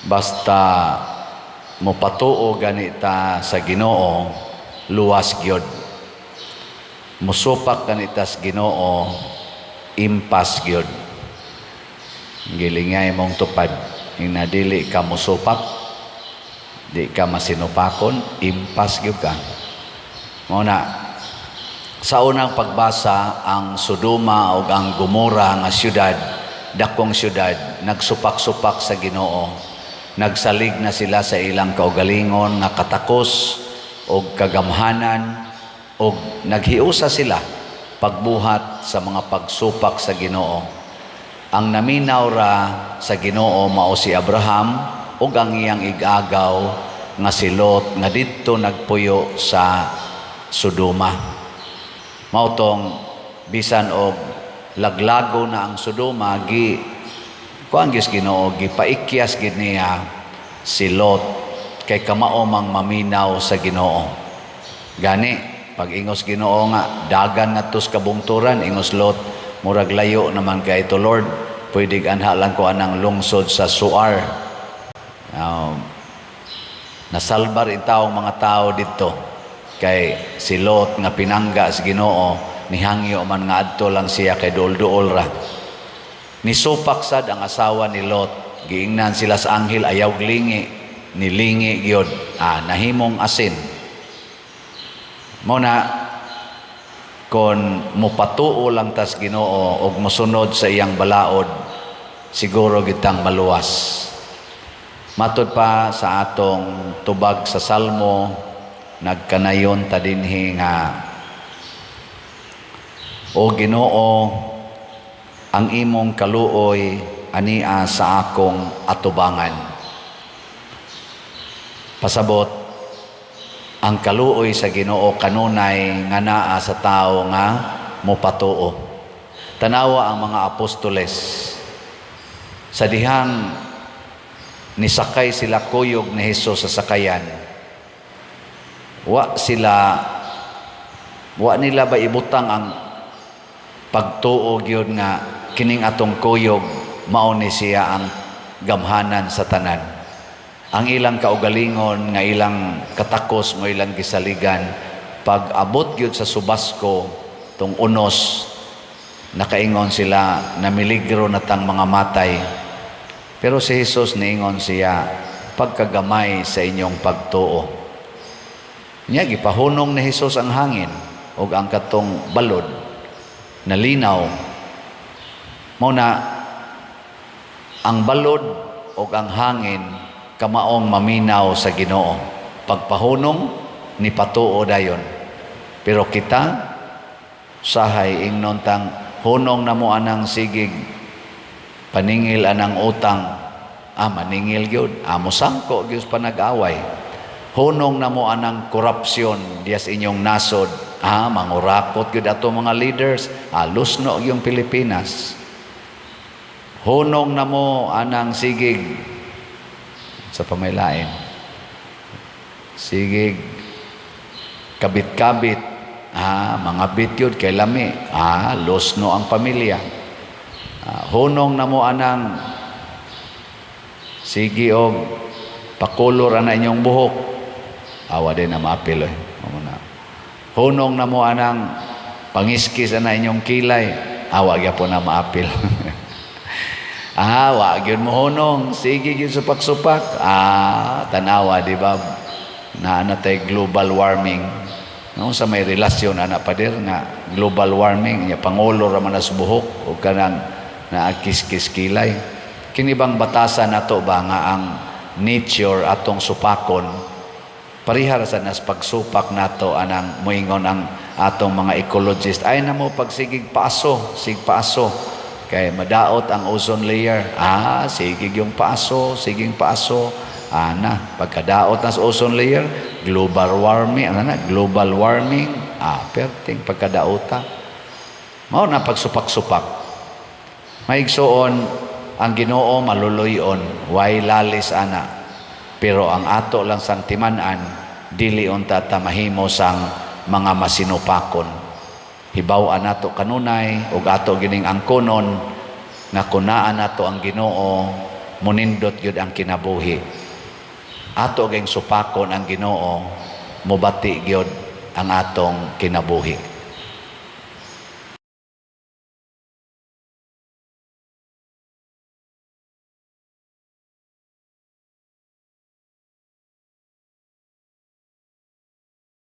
Basta mopatuo ganita sa Ginoo, luwas gyud. Musupak ganita sa Ginoo, impas gyud. Gilingay mong tupad, inadili ka musupak, di ka masinupakon, impas gyud ka. Muna, sa unang pagbasa, ang Sodoma o ang Gomora nga syudad, dakong syudad, nagsupak-supak sa Ginoo. Nagsalig na sila sa ilang kaugalingon nga katakos o kagamhanan o naghiusa sila pagbuhat sa mga pagsupak sa Ginoo. Ang naminaw ra sa Ginoo mao si Abraham ug ang iyang igagaw nga si Lot nga didto nagpuyo sa Sodoma. Mao tong bisan og laglago na ang Sodoma kuan gis Ginoo gipaikyas gid niya si Lot kay kamao mang maminaw sa Ginoo. Gani pag ingos Ginoo nga dagan ngadto sa kabungturan, ingos Lot murag layo naman kay ito Lord, pwede anha lang ko anang lungsod sa Suar. Nasalbar itaw mga tao dito kay si Lot nga pinangga sa Ginoo, nihangyo man nga adto lang siya kay duol-duol ra. Nisupak sad ang asawa ni Lot, giingnan sila sa anghel, ayaw lingi, nilingi gyud, nahimong asin. Muna kon mopatuo lang tas Ginoo og mosunod sa iyang balaod, siguro gitang maluwas. Matud pa sa atong tubag sa Salmo, nagkanayon ta dinhi nga, O Ginoo, ang imong kaluoy ania sa akong atubangan. Pasabot, ang kaluoy sa Ginoo kanunay nga naa sa tao nga mopatuo. Tanawa ang mga apostoles, sa dihang nisakay sila kuyog ni Hesus sa sakayan, wa nila ba ibutang ang pagtuo gyud nga kining atong kuyog mao ni siya ang gamhanan sa tanan. Ang ilang kaugalingon nga ilang katakos mo ilang gisaligan, pag abot gyud sa subasko tong unos, nakaingon sila na miligro na tang mga matay. Pero si Jesus niingon siya, pagkagamay sa inyong pagtuo. Nya gipahunong ni Jesus ang hangin ug ang katong balod na linaw. Muna, ang balod o ang hangin kamaong maminaw sa Ginoo. Pagpahunong ni patuo dayon. Pero kita, sahay ingnon tang hunong na mo anang sigig, paningil anang utang, maningil gyud, mosangko gyud pa nag-away. Hunong na mo anang korupsyon dias inyong nasod, mangurakot gyud ato mga leaders, lusno yung Pilipinas. Hunong na mo anang sigig sa pamaylain, sigig kabit-kabit, mga bityod kay lami, lusno ang pamilya. Hunong na mo anang sige og pakulor na inyong buhok, awa din na maapil Hunong na mo anang pangiskis na inyong kilay, awa gyapon na maapil. Wag yun mo hunong, sige yun supak-supak. Tanawa, di ba? Na natay global warming. No, sa may relasyon, padir nga global warming, niya pangulo raman na subuhok, o kanang naakis-kis kilay. Kinibang batasan na to ba nga ang nature atong supakon, parihara sa nas pagsupak nato anang moingon ang atong mga ecologist, ay na mo pagsigig paaso, kay madaot ang ozone layer. Sige yung paaso, siging paaso. Pagkadaot na sa ozone layer, global warming. Global warming. Perting pagkadaota. Mao na pagsupak-supak. Maigsoon, ang Ginoo maluluyon, way lalis ana. Pero ang ato lang sang timanan, dili unta ta mahimo sang mga masinupakon. Hibaw nato kanunay ug ato gining angkonon nga kunaan nato ang Ginoo munindot gyud ang kinabuhi. Ato gayng supakon ang Ginoo, mobati gyud ang atong kinabuhi.